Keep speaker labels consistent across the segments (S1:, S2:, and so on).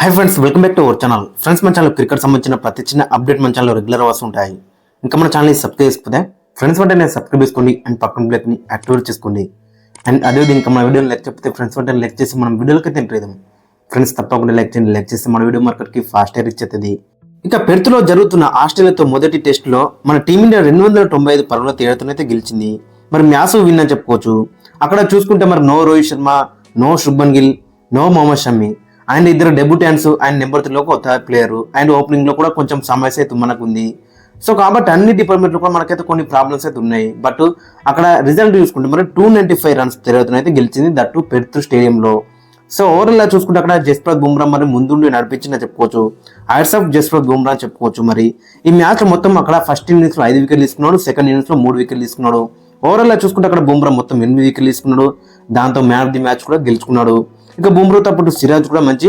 S1: Hi friends, welcome back to our channel. Friends, మన channel cricket సంబంధించిన ప్రతి చిన్న అప్డేట్ మన ఛానల్ రెగ్యులర్ వస్తూ ఉంటాయి. ఇంకా మన ఛానల్ని సబ్స్క్రైబ్ చేసుకుంటే ఫ్రెండ్స్ వెంటనే సబ్స్క్రైబ్ చేసుకోండి అండ్ పక్కన బ్లెక్ని యాక్టివేట్ చేసుకోండి. అండ్ అదేవిధంగా ఇంకా మన వీడియోని లైక్ చెప్తే ఫ్రెండ్స్ వెంటనే లైక్ చేసి మనం వీడియోలకి అయితే ఎంటర్ అవుతాం. ఫ్రెండ్స్ తప్పకుండా లైక్ చేయండి. లైక్ చేస్తే మన వీడియో మార్కెట్కి ఫాస్ట్ రీచ్ అవుతుంది. ఇక పెర్త్లో జరుగుతున్న ఆస్ట్రేలియాతో మొదటి టెస్టులో మన టీమిండియా 295 పరుగుల తేడాతోనైతే గెలిచింది. మరి మ్యాచ్ విన్ అని చెప్పుకోవచ్చు. అక్కడ చూసుకుంటే మరి no Rohit Sharma, no Shubman Gill, no Mohammed Shami and ఇద్దరు డెబ్యూటెంట్స్ అండ్ నెంబర్ 3లో కొత్త ప్లేయర్ అండ్ ఓపెనింగ్ లో కూడా కొంచెం సమస్య అయితే మనకు ఉంది. సో కాబట్టి అన్ని డిపార్ట్మెంట్లో కూడా మనకైతే కొన్ని ప్రాబ్లమ్స్ అయితే ఉన్నాయి. బట్ అక్కడ రిజల్ట్ చూసుకుంటే మరి 295 రన్స్ అయితే గెలిచింది, దట్టు పెర్త్ స్టేడియంలో. సో ఓవరాల్ గా చూసుకుంటే అక్కడ జస్ప్రీత్ బుమ్రా మరి ముందుండి నడిపించిందని చెప్పుకోవచ్చు. హైట్స్ ఆఫ్ జస్ప్రీత్ బుమ్రా అని చెప్పుకోవచ్చు. మరి ఈ మ్యాచ్ మొత్తం అక్కడ ఫస్ట్ ఇన్నింగ్స్ లో 5 వికెట్లు తీసుకున్నాడు, సెకండ్ ఇన్నింగ్స్ లో 3 వికెట్లు తీసుకున్నాడు. ఓవరాల్ గా చూసుకుంటే అక్కడ బుమ్రా మొత్తం 8 వికెట్లు తీసుకున్నాడు, దాంతో మ్యాన్ ఆఫ్ ది మ్యాచ్ కూడా గెలుచుకున్నాడు. ఇక బుమ్రాతో పాటు సిరాజ్ కూడా మంచి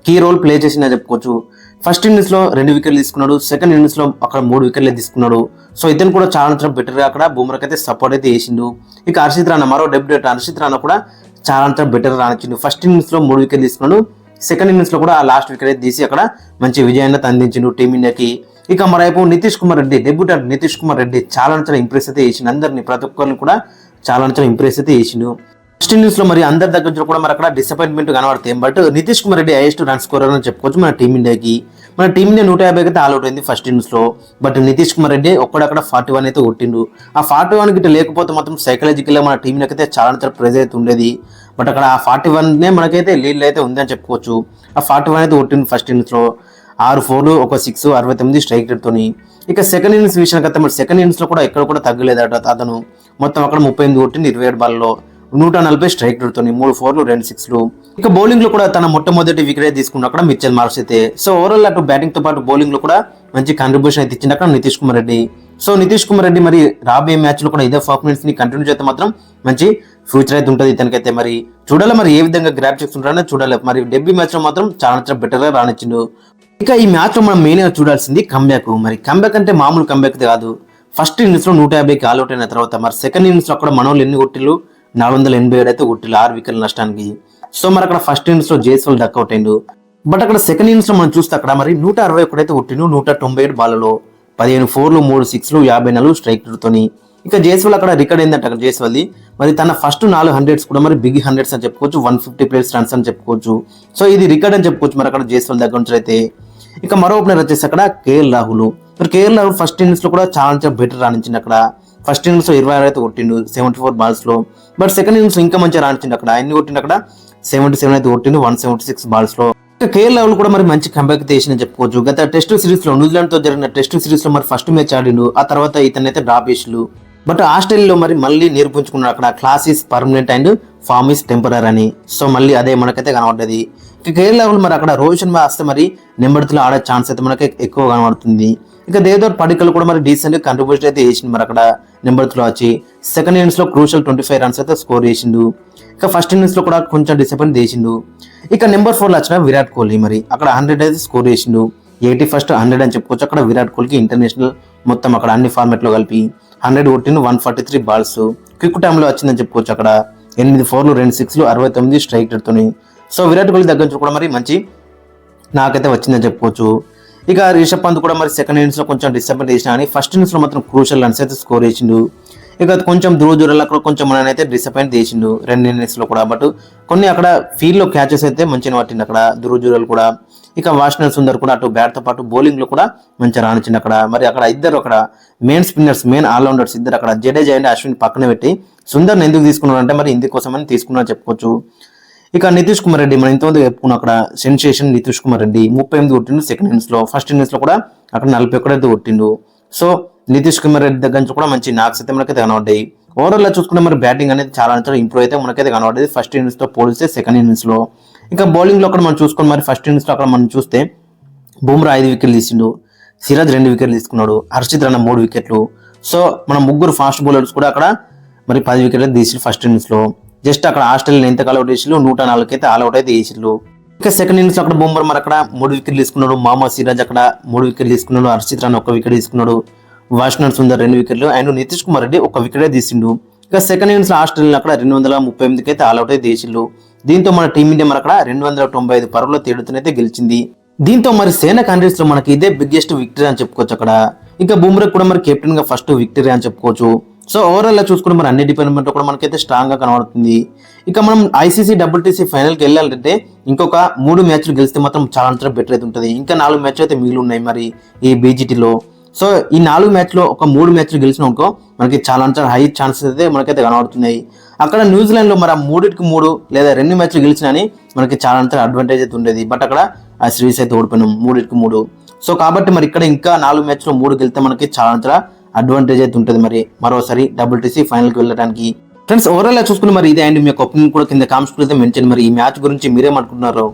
S1: కీ రోల్ ప్లే చేసిందని చెప్పుకోవచ్చు. ఫస్ట్ ఇన్నింగ్స్ లో 2 వికెట్లు తీసుకున్నాడు, సెకండ్ ఇన్నింగ్స్ లో అక్కడ 3 వికెట్లే తీసుకున్నాడు. సో ఇతను కూడా చాలా బెటర్ గా అక్కడ బుమ్రాకి అయితే సపోర్ట్ అయితే చేసిండు. ఇక హర్షిత్ రాణా మరో డెబ్యూటెంట్ హర్షిత్ రాణా కూడా చాలా బెటర్ రానిచ్చిండు. ఫస్ట్ ఇన్నింగ్స్ లో 3 వికెట్లు తీసుకున్నాడు, సెకండ్ ఇన్నింగ్స్ లో కూడా ఆ లాస్ట్ వికెట్ అయితే తీసి అక్కడ మంచి విజయాన్ని అందించిండు టీమిండియాకి. ఇక మరైపు నితీష్ కుమార్ రెడ్డి డెబ్యూటెంట్ నితీష్ కుమార్ రెడ్డి చాలా ఇంప్రెస్ అయితే చేసిండు, అందరినీ ప్రతి ఒక్కరిని కూడా చాలా ఇంప్రెస్ అయితే చేసిండు. ఫస్ట్ ఇన్నింగ్స్ లో మరి అందరి దగ్గర నుంచి కూడా మరి అక్కడ డిసప్పాయింట్మెంట్ కనబడతాయి. But Nitish Kumar Reddy highest run scorer అని చెప్పుకోవచ్చు మన టీమిండియాకి. మన టీమిండియా 150 అయితే ఆల్అౌట్ అయింది ఫస్ట్ ఇన్నింగ్స్ లో. బట్ నితీష్ కుమార్ రెడ్డి ఒక్కడక్కడ 41 అయితే కొట్టిండు. ఆ 41 గిట్ట లేకపోతే మాత్రం సైకలాజికల్ గా మన టీంకి అయితే చాలా ప్రెజర్ అయితే ఉండేది. బట్ అక్కడ ఆ 41 మనకైతే లీడ్ అయితే ఉంది అని చెప్పుకోవచ్చు. ఆ 41 అయితే కొట్టిండు ఫస్ట్ ఇన్నింగ్స్ లో. 6 4 1 6 69 స్ట్రైక్ రేట్ తోని. ఇక సెకండ్ ఇన్నింగ్స్ విషయానికి అయితే మరి సెకండ్ ఇన్నింగ్స్ లో కూడా ఎక్కడ కూడా తగ్గలేదట అతను. మొత్తం అక్కడ 38 కొట్టింది 27 బాల్లో, 140 స్ట్రైక్ రేట్ తోని, 3 4 2 6. ఇక బౌలింగ్ లో కూడా తన మొట్టమొదటి వికెట్ తీసుకున్న అక్కడ మిచెల్ మార్ష్ అయితే. సో ఓవరాల్ అటు బ్యాటింగ్ తో పాటు బౌలింగ్ లో కూడా మంచి కాంట్రిబ్యూషన్ అయితే ఇచ్చింది అక్కడ నితీష్ కుమార్ రెడ్డి. సో నితీష్ కుమార్ రెడ్డి మరి రాబోయే మ్యాచ్ లో కూడా ఇదే పర్ఫార్మెన్స్ ని కంటిన్యూ చేస్తే మాత్రం మంచి ఫ్యూచర్ అయితే ఉంటుంది ఇతనికైతే. మరి చూడాలి మరి ఏ విధంగా గ్రాప్ చేస్తుంటారో చూడాలి. మరి డెబ్యూ మ్యాచ్ లో మాత్రం చాలా బెటర్ గా రానిచ్చిండు. ఇక ఈ మ్యాచ్ లో మనం మెయిన్ గా చూడాల్సింది కంబ్యాక్. మరి కంబ్యాక్ అంటే మామూలు కంబ్యాక్ కాదు. ఫస్ట్ ఇన్నింగ్స్ లో 150కి ఆల్అౌట్ అయిన తర్వాత మరి సెకండ్ ఇన్నింగ్స్ లో అక్కడ మనోళ్ళు ఎన్ని కొట్టిళ్ళు 487 అయితే కొట్టిళ్ళు 6 వికెట్ల నష్టానికి. సో మరి అక్కడ ఫస్ట్ ఇన్నింగ్స్ లో జైస్వాల్ డక్అవుట్ అయిండు. బట్ అక్కడ సెకండ్ ఇన్నింగ్స్ లో మనం చూస్తే అక్కడ మరి 161 అయితే కొట్టిండు 197 బాల్లో, 15 4 3 6 54 స్ట్రైక్ తోని. ఇక జైస్వాల్ అక్కడ రికార్డ్ ఏంటంటే అక్కడ జైస్వాల్ది మరి తన ఫస్ట్ 4 హండ్రెడ్స్ కూడా మరి బిగ్ హండ్రెడ్స్ అని చెప్పుకోవచ్చు, 150+ రన్స్ అని చెప్పుకోవచ్చు. సో ఇది రికార్డ్ అని చెప్పుకోవచ్చు మరి అక్కడ జైస్వాల్ దగ్గర నుంచి అయితే. ఇక మరో ఓపెనర్ వచ్చేసి అక్కడ కేఎల్ రాహుల్. మరి కేఎల్ రాహుల్ ఫస్ట్ ఇన్నింగ్స్ లో కూడా చాలా బెటర్ రాణించింది. అక్కడ ఫస్ట్ ఇన్నింగ్స్ లో 26 అయితే కొట్టిండు 74 బాల్స్ లో. బట్ సెకండ్ ఇన్నింగ్స్ లో ఇంకా మంచిగా రాణించింది. అక్కడ ఎన్ని కొట్టిండు అక్కడ 77 అయితే కొట్టిండు 176 బాల్స్ లో. ఇక కేఎల్ రాహుల్ కూడా మరి మంచి కంబ్యాక్ చేసిందని చెప్పుకోవచ్చు. గత టెస్ట్ సిరీస్ లో న్యూజిలాండ్ తో జరిగిన టెస్ట్ సిరీస్ లో మరి ఫస్ట్ మ్యాచ్ ఆడిండు, ఆ తర్వాత ఇతను అయితే డ్రాప్ చేసిండు. బట్ ఆస్ట్రేలియాలో మరి మళ్ళీ నేర్పించుకున్నాడు అక్కడ class is permanent and form is temporary అని. సో మళ్ళీ అదే మనకైతే కనబడ్డది. ఇక కేఎల్ రాహుల్ మరి అక్కడ రోహిత్ శర్మ వస్తే మరి నెంబర్ 3 ఆడే ఛాన్స్ అయితే మనకి ఎక్కువ కనబడుతుంది. ఇక దేవదత్ పడికల్ కూడా మరి డీసెంట్ కంట్రిబ్యూషన్ అయితే చేసిండు మరి అక్కడ నెంబర్ 3 వచ్చి. సెకండ్ ఇన్నింగ్స్ లో క్రూషల్ 25 రన్స్ అయితే స్కోర్ చేసిండు. ఇక ఫస్ట్ ఇన్నింగ్స్ లో కూడా కొంచెం డిసప్పాయింట్ చేసిండు. ఇక నెంబర్ 4 లో వచ్చిన విరాట్ కోహ్లీ మరి అక్కడ 100 అయితే స్కోర్ చేసిండు, 81st 100 అని చెప్పుకోవచ్చు. అక్కడ విరాట్ కోహ్లీకి ఇంటర్నేషనల్ మొత్తం అక్కడ అన్ని ఫార్మాట్ లో కలిపి 100 కొట్టిండు 143 బాల్స్. క్విక్ టైమ్ లో వచ్చిందని చెప్పుకోవచ్చు. అక్కడ 8 4 2 6 69 స్ట్రైక్ రేట్ తోని. సో విరాట్ కోహ్లీ దగ్గర నుంచి కూడా మరి మంచి నాకైతే వచ్చిందని చెప్పుకోవచ్చు. ఇక రిషబ్ పంత్ కూడా మరి సెకండ్ ఇన్నింగ్స్ లో కొంచెం డిసప్పాయింట్ చేసినా కానీ ఫస్ట్ ఇన్నింగ్స్ లో మాత్రం క్రూషల్ రన్స్ అయితే స్కోర్ చేసిండు. ఇక కొంచెం ధ్రువ జురేల్ కూడా కొంచెం మననైతే డిసప్పాయింట్ చేసిండు 2 ఇన్నింగ్స్ లో కూడా. బట్ కొన్ని అక్కడ ఫీల్డ్ లో క్యాచెస్ అయితే మంచిగా పట్టింది అక్కడ ధ్రువ జురేల్ కూడా. ఇక వాషింగ్టన్ సుందర్ కూడా అటు బ్యాట్ తో పాటు బౌలింగ్ లో కూడా మంచిగా రానిచ్చింది అక్కడ. మరి అక్కడ ఇద్దరు అక్కడ మెయిన్ స్పిన్నర్స్ మెయిన్ ఆల్రౌండర్స్ ఇద్దరు అక్కడ జడేజా అండ్ అశ్విన్ పక్కన పెట్టి సుందర్ని ఎందుకు తీసుకున్నారంటే మరి ఇందుకోసమని తీసుకున్నారని చెప్పుకోవచ్చు. ఇక నితీష్ కుమార్ రెడ్డి మనం ఇంతమంది చెప్పుకున్నాం అక్కడ సెన్సేషన్ నితీష్ కుమార్ రెడ్డి 38 కొట్టిండు సెకండ్ ఇన్నింగ్స్ లో. ఫస్ట్ ఇన్నింగ్స్ లో కూడా అక్కడ 41 అయితే కొట్టిండు. సో నితీష్ కుమార్ రెడ్డి దగ్గర నుంచి కూడా మంచి నాక్స్ అయితే మనకైతే కనబడ్డాయి. ఓవరాల్ గా చూసుకుంటే మరి బ్యాటింగ్ అనేది చాలా ఇంప్రూవ్ అయితే మనకైతే కనబడ్డది ఫస్ట్ ఇన్నింగ్స్ తో పోలిస్తే సెకండ్ ఇన్నింగ్స్ లో. ఇంకా బౌలింగ్ లో అక్కడ మనం చూసుకుని మరి ఫస్ట్ ఇన్నింగ్స్ లో అక్కడ మనం చూస్తే బుమ్రా 5 వికెట్లు తీసిండు, సిరాజ్ 2 వికెట్లు తీసుకున్నాడు, హర్షిత్ రాణా 3 వికెట్లు. సో మన ముగ్గురు ఫాస్ట్ బౌలర్స్ కూడా అక్కడ మరి 10 వికెట్లు తీసి ఫస్ట్ ఇన్నింగ్స్ లో. జస్ట్ అక్కడ ఆస్ట్రేలియా ఎంత ఆల్అౌట్ చేసిళ్ళు 104 అయితే ఆల్అౌట్ అయితే చేసిళ్ళు. ఇక సెకండ్ ఇన్నింగ్స్ అక్కడ బుమ్రా మరి అక్కడ 3 వికెట్లు తీసుకున్నాడు, మహమ్మద్ సిరాజ్ అక్కడ 3 వికెట్లు తీసుకున్నాడు, హర్షిత్ రాణా 1 వికెట్ తీసుకున్నాడు, వాషింగ్టన్ సుందర్ 2 వికెట్లు అండ్ నితీష్ కుమార్ రెడ్డి 1 వికెట్ తీసిండు. ఇక సెకండ్ ఇన్నింగ్స్ లో ఆస్ట్రేలియా అక్కడ 238 అయితే ఆల్అౌట్ అయితే చేసిళ్ళు. దీంతో మన టీమిండియా మరి అక్కడ 295 పరుగుల తేడాతోనైతే గెలిచింది. దీంతో మరి సేన కంట్రీస్ లో మనకి ఇదే బిగ్గెస్ట్ విక్టరీ అని చెప్పుకోవచ్చు అక్కడ. ఇంకా బుమ్రా కూడా మరి కెప్టెన్ గా ఫస్ట్ విక్టరీ అని చెప్పుకోవచ్చు. సో ఓవరాల్ గా చూసుకుంటే మరి అన్ని డిపార్ట్మెంట్ కూడా మనకైతే స్ట్రాంగ్ గా కనబడుతుంది. ఇక మనం ఐసీసీ WTC ఫైనల్ కి వెళ్ళాలంటే ఇంకొక 3 మ్యాచ్లు గెలిస్తే మాత్రం చాలా బెటర్ అయితే ఉంటుంది. ఇంకా 4 మ్యాచ్లు అయితే మిగిలి ఉన్నాయి మరి ఈ BGTలో. సో ఈ 4 మ్యాచ్లో ఒక 3 మ్యాచ్లు గెలిచినాకో మనకి చాలా హై ఛాన్సెస్ అయితే మనకైతే కనబడుతున్నాయి. అక్కడ న్యూజిలాండ్ లో మరి 3-3 లేదా 2 మ్యాచ్లు గెలిచినని మనకి చాలా అడ్వాంటేజ్ అయితే ఉండేది. బట్ అక్కడ ఆ సిరీస్ అయితే ఓడిపోయినాం 3-3. సో కాబట్టి మరి ఇక్కడ ఇంకా 4 మ్యాచ్లో 3 గెలిస్తే మనకి చాలా అడ్వాంటేజ్ అయితే ఉంటుంది మరి మరోసారి WTC ఫైనల్ కి వెళ్ళడానికి. ఫ్రెండ్స్ ఓవరాల్ చూసుకుని మరి ఇదే అండ్ మీ యొక్క ఒపీనియన్ కూడా కింద కామెంట్స్ అయితే మెన్షన్. మరి ఈ మ్యాచ్ గురించి మీరేమనుకుంటున్నారు?